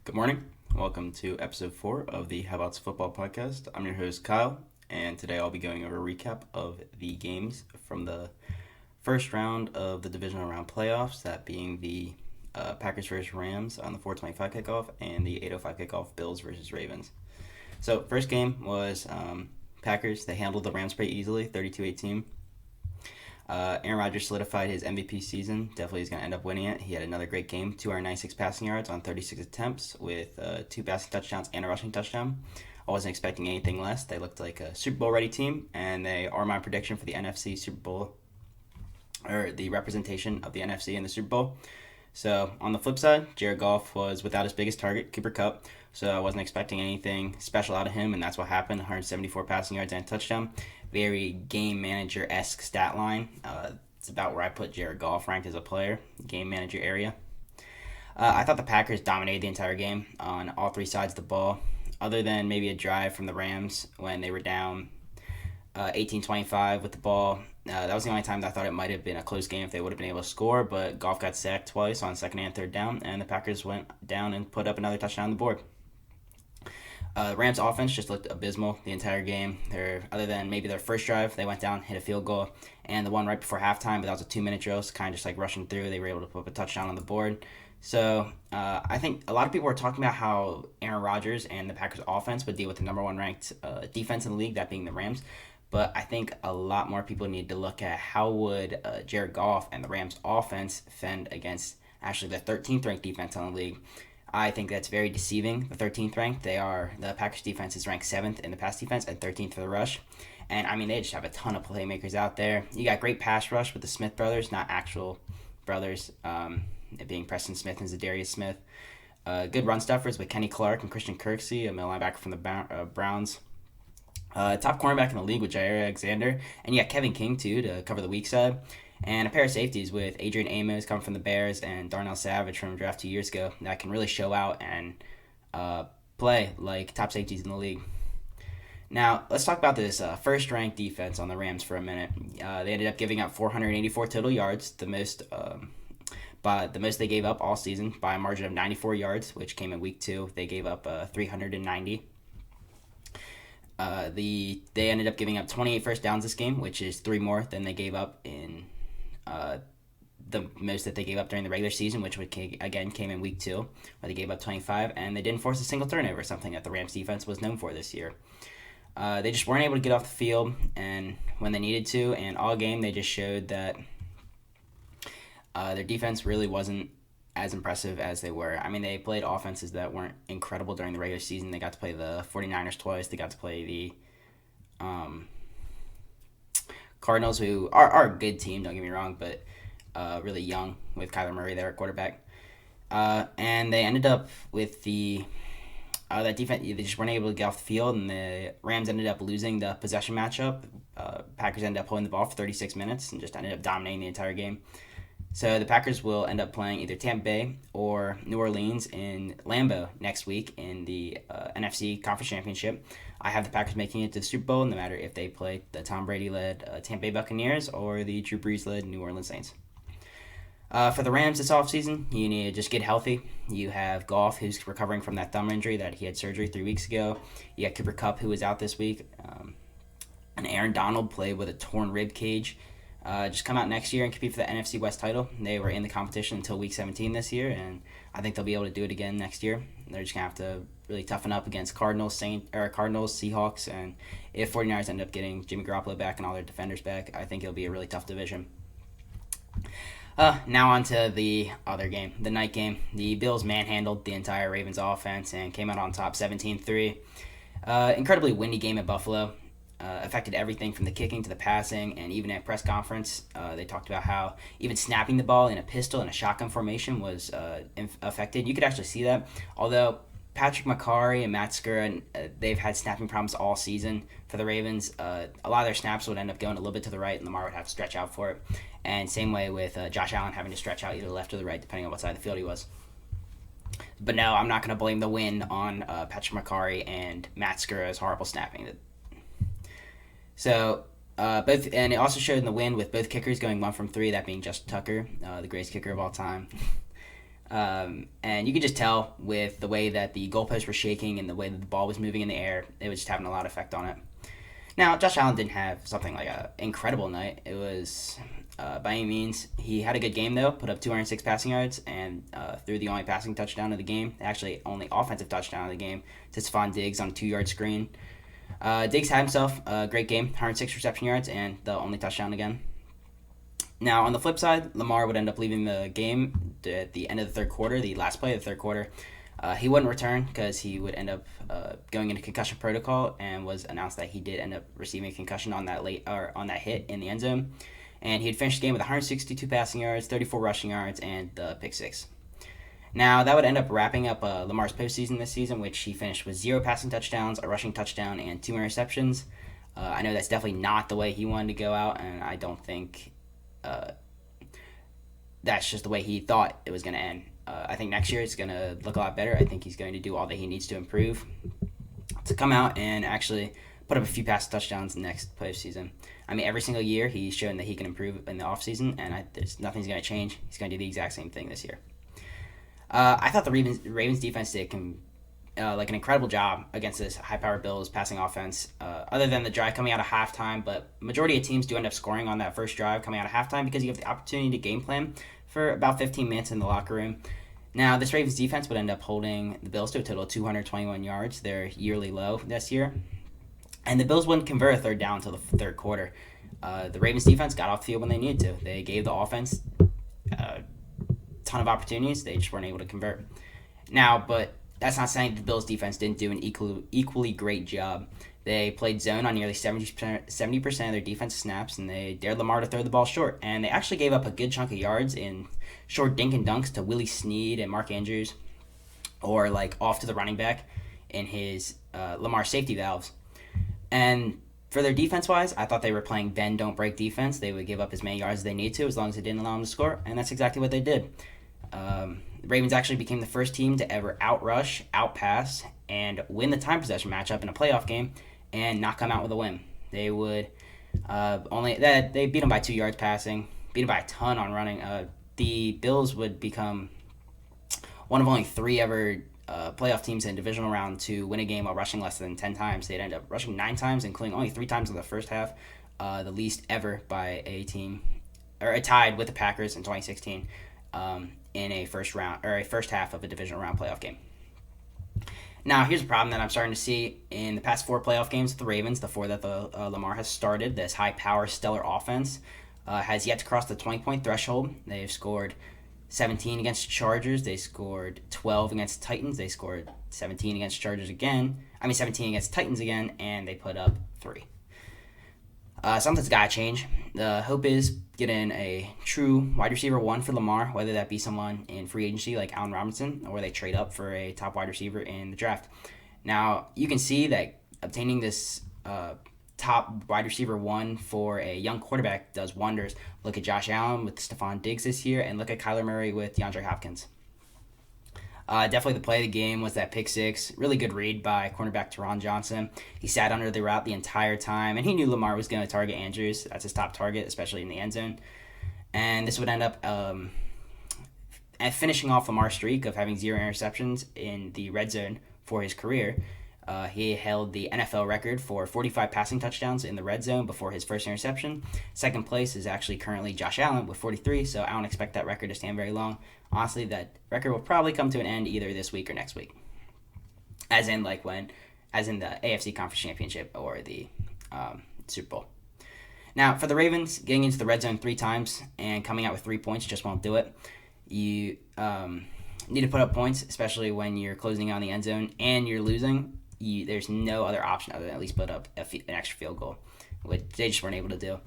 Good morning. Welcome to episode 4 of the Bout Some Football podcast. I'm your host, Kyle, and today I'll be going over a recap of the games from the first round of the divisional round playoffs, that being the Packers versus Rams on the 4:25 kickoff and the 8:05 kickoff, Bills versus Ravens. So, first game was Packers. They handled the Rams pretty easily, 32-18. Aaron Rodgers solidified his MVP season. Definitely is going to end up winning it. He had another great game, 296 passing yards on 36 attempts with 2 passing touchdowns and a rushing touchdown. I wasn't expecting anything less. They looked like a Super Bowl ready team, and they are my prediction for the NFC Super Bowl, or the representation of the NFC in the Super Bowl. So on the flip side, Jared Goff was without his biggest target, Cooper Kupp. So I wasn't expecting anything special out of him, and that's what happened. 174 passing yards and a touchdown. Very game manager-esque stat line. It's about where I put Jared Goff ranked as a player, game manager area. I thought the Packers dominated the entire game on all three sides of the ball, other than maybe a drive from the Rams when they were down 18-25 with the ball. That was the only time that I thought it might have been a close game if they would have been able to score, but Goff got sacked twice on second and third down, and the Packers went down and put up another touchdown on the board. Rams offense just looked abysmal the entire game. Other than maybe their first drive, they went down, hit a field goal, and the one right before halftime, but that was a 2-minute drill, so kind of just like rushing through. They were able to put up a touchdown on the board. So I think a lot of people were talking about how Aaron Rodgers and the Packers offense would deal with the number one ranked defense in the league, that being the Rams. But I think a lot more people need to look at how would Jared Goff and the Rams offense fend against actually the 13th ranked defense in the league. I think that's very deceiving. The 13th ranked, the Packers defense is ranked 7th in the pass defense and 13th for the rush. And I mean, they just have a ton of playmakers out there. You got great pass rush with the Smith brothers, not actual brothers, it being Preston Smith and Zadarius Smith. Good run stuffers with Kenny Clark and Christian Kirksey, a middle linebacker from the Browns. Top cornerback in the league with Jair Alexander. And you got Kevin King, too, to cover the weak side. And a pair of safeties with Adrian Amos coming from the Bears and Darnell Savage from the draft 2 years ago that can really show out and play like top safeties in the league. Now, let's talk about this first-ranked defense on the Rams for a minute. They ended up giving up 484 total yards, the most they gave up all season by a margin of 94 yards, which came in week 2. They gave up 390. They ended up giving up 28 first downs this game, which is 3 more than they gave up in the most that they gave up during the regular season, which again came in week 2, where they gave up 25, and they didn't force a single turnover, something that the Rams defense was known for this year. They just weren't able to get off the field and when they needed to, and all game they just showed that their defense really wasn't as impressive as they were. I mean, they played offenses that weren't incredible during the regular season. They got to play the 49ers twice. They got to play the Cardinals, who are a good team, don't get me wrong, but really young with Kyler Murray there at quarterback. And they ended up with that defense, they just weren't able to get off the field, and the Rams ended up losing the possession matchup. Packers ended up holding the ball for 36 minutes and just ended up dominating the entire game. So the Packers will end up playing either Tampa Bay or New Orleans in Lambeau next week in the NFC Conference Championship. I have the Packers making it to the Super Bowl, no matter if they play the Tom Brady-led Tampa Bay Buccaneers or the Drew Brees-led New Orleans Saints. For the Rams this offseason, you need to just get healthy. You have Goff, who's recovering from that thumb injury that he had surgery 3 weeks ago. You got Cooper Kupp, who was out this week. And Aaron Donald played with a torn rib cage. Just come out next year and compete for the NFC West title. They were in the competition until Week 17 this year, and I think they'll be able to do it again next year. They're just going to have to really toughen up against Cardinals, Seahawks, and if 49ers end up getting Jimmy Garoppolo back and all their defenders back, I think it'll be a really tough division. Now on to the other game, the night game. The Bills manhandled the entire Ravens offense and came out on top 17-3. Incredibly windy game at Buffalo. Affected everything from the kicking to the passing, and even at press conference, they talked about how even snapping the ball in a pistol and a shotgun formation was affected. You could actually see that, although Patrick McCarry and Matt Skura, they've had snapping problems all season for the Ravens. A lot of their snaps would end up going a little bit to the right, and Lamar would have to stretch out for it. And same way with Josh Allen having to stretch out either the left or the right, depending on what side of the field he was. But no, I'm not going to blame the win on Patrick McCarry and Matt Skura's horrible snapping. So, and it also showed in the win with both kickers going 1 from 3, that being Justin Tucker, the greatest kicker of all time. And you could just tell with the way that the goalposts were shaking and the way that the ball was moving in the air, it was just having a lot of effect on it. Now, Josh Allen didn't have something like an incredible night. It was, by any means, he had a good game, though, put up 206 passing yards and threw the only passing touchdown of the game, actually only offensive touchdown of the game, to Stephon Diggs on a 2-yard screen. Diggs had himself a great game, 106 reception yards, and the only touchdown again. Now, on the flip side, Lamar would end up leaving the game at the end of the third quarter, the last play of the third quarter. He wouldn't return because he would end up going into concussion protocol, and was announced that he did end up receiving a concussion on that hit in the end zone. And he had finished the game with 162 passing yards, 34 rushing yards, and the pick six. Now, that would end up wrapping up Lamar's postseason this season, which he finished with 0 passing touchdowns, a rushing touchdown, and 2 interceptions. I know that's definitely not the way he wanted to go out, and I don't think that's just the way he thought it was going to end. I think next year it's going to look a lot better. I think he's going to do all that he needs to improve to come out and actually put up a few passing touchdowns next postseason. I mean, every single year he's shown that he can improve in the offseason, and nothing's going to change. He's going to do the exact same thing this year. I thought the Ravens defense did an incredible job against this high-powered Bills passing offense, other than the drive coming out of halftime. But majority of teams do end up scoring on that first drive coming out of halftime because you have the opportunity to game plan for about 15 minutes in the locker room. Now, this Ravens defense would end up holding the Bills to a total of 221 yards, their yearly low this year. And the Bills wouldn't convert a third down until the third quarter. The Ravens defense got off the field when they needed to. They gave the offense a ton of opportunities. They just weren't able to convert. Now, but that's not saying the Bills defense didn't do an equally great job. They played zone on nearly 70% of their defensive snaps, and they dared Lamar to throw the ball short. And they actually gave up a good chunk of yards in short dink and dunks to Willie Snead and Mark Andrews, or off to the running back in his Lamar safety valves. And for their defense-wise, I thought they were playing bend, don't break defense. They would give up as many yards as they need to as long as it didn't allow them to score, and that's exactly what they did. The Ravens actually became the first team to ever outrush, outpass, and win the time possession matchup in a playoff game and not come out with a win. They would they beat them by 2 yards passing, beat them by a ton on running. The Bills would become one of only 3 ever playoff teams in divisional round to win a game while rushing less than 10 times. They'd end up rushing 9 times, including only 3 times in the first half, the least ever by a team, or tied with the Packers in 2016 in a first half of a divisional round playoff game. Now, here's a problem that I'm starting to see in the past 4 playoff games with the Ravens, the 4 that Lamar has started. This high-power, stellar offense has yet to cross the 20-point threshold. They've scored 17 against Chargers. They scored 12 against Titans. They scored 17 against Titans again, and they put up 3. Something's got to change. The hope is getting a true wide receiver 1 for Lamar, whether that be someone in free agency like Allen Robinson, or they trade up for a top wide receiver in the draft. Now, you can see that obtaining this top wide receiver 1 for a young quarterback does wonders. Look at Josh Allen with Stephon Diggs this year, and look at Kyler Murray with DeAndre Hopkins. Definitely the play of the game was that pick six. Really good read by cornerback Teron Johnson. He sat under the route the entire time, and he knew Lamar was going to target Andrews. That's his top target, especially in the end zone. And this would end up finishing off Lamar's streak of having 0 interceptions in the red zone for his career. He held the NFL record for 45 passing touchdowns in the red zone before his first interception. Second place is actually currently Josh Allen with 43, so I don't expect that record to stand very long. Honestly, that record will probably come to an end either this week or next week. As in the AFC Conference Championship or the Super Bowl. Now, for the Ravens, getting into the red zone 3 times and coming out with 3 points just won't do it. You need to put up points, especially when you're closing on the end zone and you're losing. There's no other option other than at least put up an extra field goal, which they just weren't able to do.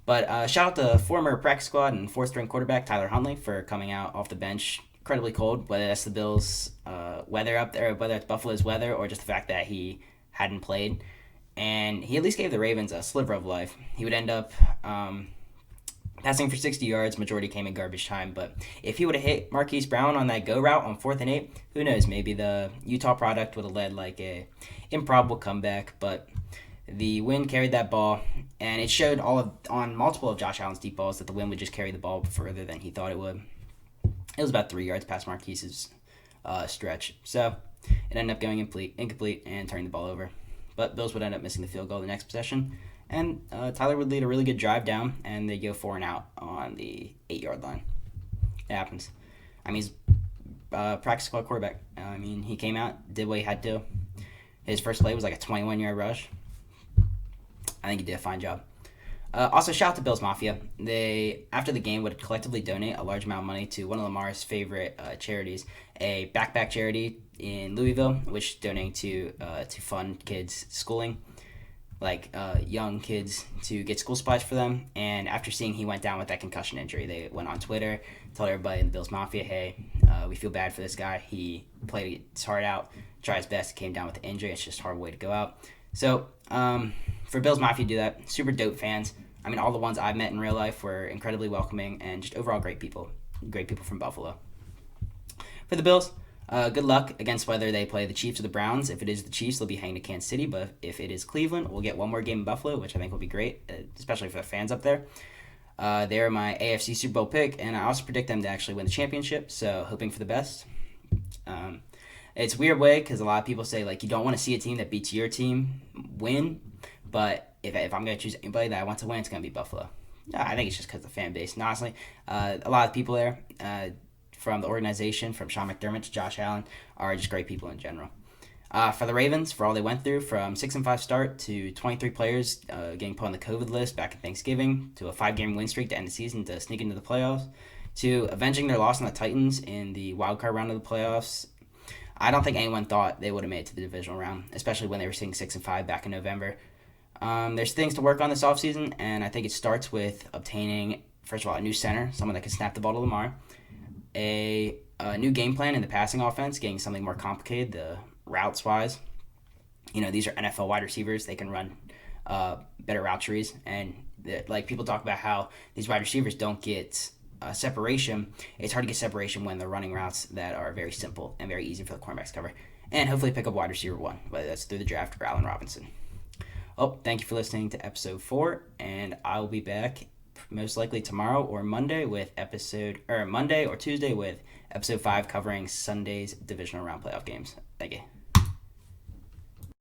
But shout out to former practice squad and 4th-string quarterback Tyler Huntley for coming out off the bench incredibly cold, whether that's the Bills' weather up there, whether it's Buffalo's weather, or just the fact that he hadn't played. And he at least gave the Ravens a sliver of life. He would end up passing for 60 yards. Majority came in garbage time. But if he would have hit Marquise Brown on that go route on 4th and 8, who knows? Maybe the Utah product would have led like a improbable comeback. But the wind carried that ball, and it showed on multiple of Josh Allen's deep balls that the wind would just carry the ball further than he thought it would. It was about 3 yards past Marquise's stretch. So it ended up going incomplete and turning the ball over. But Bills would end up missing the field goal the next possession. And Tyler would lead a really good drive down, and they go 4 and out on the 8-yard line. It happens. I mean, he's practice squad quarterback. I mean, he came out, did what he had to. His first play was like a 21-yard rush. I think he did a fine job. Also, shout out to Bills Mafia. They, after the game, would collectively donate a large amount of money to one of Lamar's favorite charities, a backpack charity in Louisville, which donating to fund kids' schooling, like young kids to get school supplies for them. And after seeing he went down with that concussion injury, they went on Twitter, told everybody in the Bills Mafia, hey, we feel bad for this guy. He played his heart out, tried his best, came down with the injury. It's just a hard way to go out. So for Bills Mafia to do that, super dope fans. I mean, all the ones I've met in real life were incredibly welcoming and just overall great people from Buffalo. For the Bills, good luck against whether they play the Chiefs or the Browns. If it is the Chiefs, they'll be hanging to Kansas City, but if it is Cleveland, we'll get one more game in Buffalo, which I think will be great, especially for the fans up there. They're my AFC Super Bowl pick, and I also predict them to actually win the championship, so hoping for the best. It's a weird way because a lot of people say, like, you don't want to see a team that beats your team win, but if I'm going to choose anybody that I want to win, it's going to be Buffalo. I think it's just because of the fan base. And honestly, a lot of people there, from the organization, from Sean McDermott to Josh Allen, are just great people in general. For the Ravens, for all they went through, from 6-5 start to 23 players getting put on the COVID list back in Thanksgiving, to a 5-game win streak to end the season to sneak into the playoffs, to avenging their loss on the Titans in the wildcard round of the playoffs. I don't think anyone thought they would have made it to the divisional round, especially when they were sitting 6-5 back in November. There's things to work on this offseason, and I think it starts with obtaining, first of all, a new center, someone that can snap the ball to Lamar, a new game plan in the passing offense, getting something more complicated, the routes-wise. You know, these are NFL wide receivers. They can run better route trees, and like people talk about how these wide receivers don't get separation. It's hard to get separation when they're running routes that are very simple and very easy for the cornerbacks to cover. And hopefully pick up wide receiver 1, whether that's through the draft or Allen Robinson. Oh, thank you for listening to episode 4, and I will be back most likely tomorrow or Monday or Tuesday with episode 5 covering Sunday's divisional round playoff games. Thank you.